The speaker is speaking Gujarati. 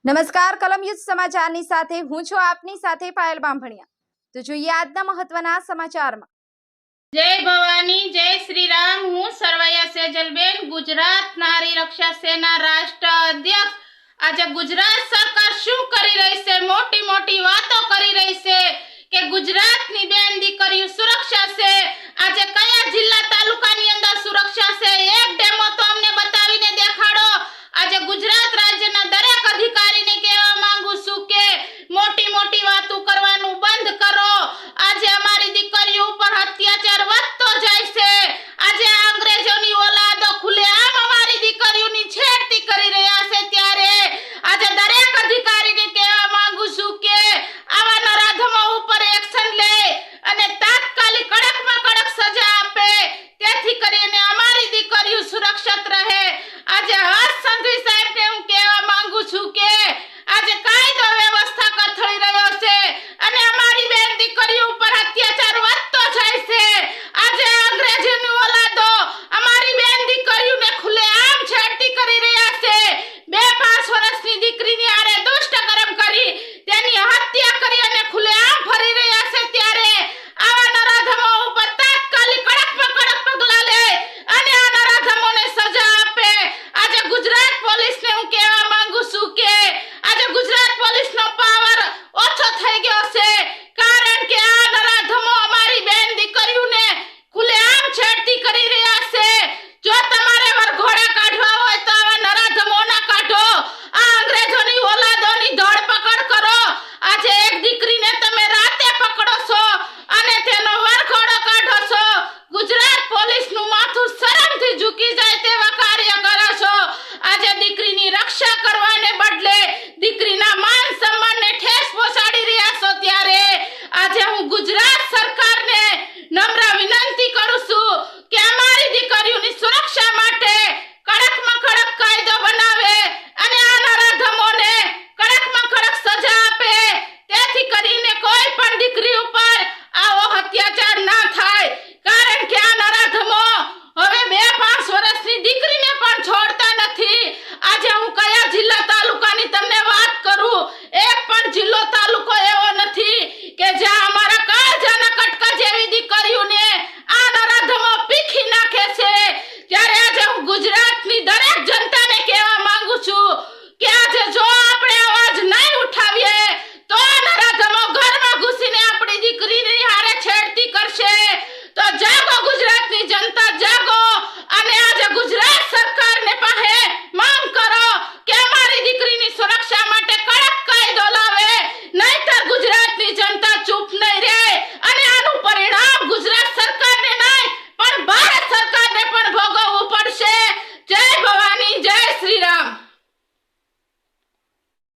નમસ્કાર કલમ યુદ્ધ સમાચારની સાથે હું છું આપની સાથે પાયલ બામભણિયા। તો જોઈએ આજના મહત્વના સમાચારમાં। જય ભવાની, જય શ્રી રામ। હું સરવૈયા સેજલબેન, ગુજરાત નારી રક્ષા સેના રાષ્ટ્ર અધ્યક્ષ। આજે ગુજરાત સરકાર શું કરી રહી છે? મોટી મોટી વાતો કરી રહી છે કે ગુજરાતની બેન દીકરીઓ સુરક્ષા છે। આજે કયા જિલ્લા તાલુકાની અંદર સુરક્ષા છે? એક ડેમો તો અમને બતાવીને દેખાડો। આજે ગુજરાત રાજ્યના દરેક અધિકારીને કહેવા માંગુ છું કે મોટી મોટી વાતો કરવાનું બંધ કરો। આજે અમારી દીકરીઓ ઉપર અત્યાચાર વધતો જાય છે। આજે અંગ્રેજોની ઓલાદો ખુલ્લેઆમ અમારી દીકરીઓની છેડતી કરી રહ્યા છે, ત્યારે આજે દરેક અધિકારીને કહેવા માંગુ છું કે આવા નરાધમો ઉપર એક્શન લે અને તાત્કાલિક કડકમાં કડક સજા આપે, તેથી કરીને અમારી દીકરીઓ સુરક્ષિત રહે। આજે હર્ષ સંઘવી સાહેબને હું કહેવા માંગુ છું કે આજે કાયદો વ્યવસ્થા કથળી રહ્યો છે અને અમારી બેન દીકરીઓ ઉપર અત્યાચાર વધતો જાય છે। આજે અંગ્રેજોની ઓલાદો અમારી બેન દીકરીઓને ખુલ્લેઆમ છેડતી કરી રહ્યા છે। 2-5 વર્ષની દીકરીની આરે દુષ્કર્મ કરી તેની હત્યા કરી અને ખુલ્લેઆમ ફરી રહ્યા છે, ત્યારે આવા નરાધમો ઉપર તાત્કાલિક કડકમાં કડક પગલાં લે અને આ નરાધમોને સજા આપે। આજે ગુજરાત પોલીસને હું કહેવા માંગુ છું કે આજે ગુજરાત પોલીસનો પાવર ઓછો થઈ ગયો છે, કારણ કે આ નરાધમો અમારી બેન દીકરીઓને ખુલ્લેઆમ છેડતી કરી રહ્યા છે। જો તમારે વરઘોડા કાઢવા હોય તો આવા નરાધમોના કાઢો, આ અંગ્રેજોની ઓલાદોની ધરપકડ કરો। આજે એક દીકરીને તમે રાતે પકડો છો અને તેનો વરઘોડો કાઢો છો। ગુજરાત પોલીસનું માથું શરમથી ઝૂકી જાય તેવા કાર્ય કરો છો। આજે દીકરીની રક્ષા કરવાને બદલે દીકરીના માન સન્માનને ઠેસ પહોંચાડી રહ્યા છો, ત્યારે આજે હું ગુજરાત સરકારને નમ્ર વિનંતી કરું છું કે અમારી દીકરીઓની સુરક્ષા માટે કડકમાં કડક કાયદો બનાવે અને આ નરાધમોને કડકમાં કડક સજા આપે, તેથી કરીને કોઈ પણ દીકરી ઉપર આવો અત્યાચાર ના થાય। કારણ કે આ નરાધમો હવે 2-5 વર્ષની દીકરીને પણ છોડતા નથી। આજે હું કયા જિલ્લા તાલુકાની તમને વાત કરું, એક પણ જિલ્લો તાલુકો એવો નથી કે જ્યાં અમારા કાળજાના કટકા જેવી દીકરીઓને આ નરાધમો પીખી નાખે છે। ત્યારે આજે હું ગુજરાતની દરેક જનતાને કહેવા માંગુ છું કે આજે જો આપણે અવાજ નહીં ઉઠાવીએ તો આ નરાધમો ઘરમાં ઘૂસીને આપણી દીકરીની હારે છેડતી કરશે। તો જાગો ગુજરાતની જનતા, જાગો અને આજે ગુજરાત સરકારને પાસે માંગ કરો કે અમારી દીકરીની સુરક્ષા માટે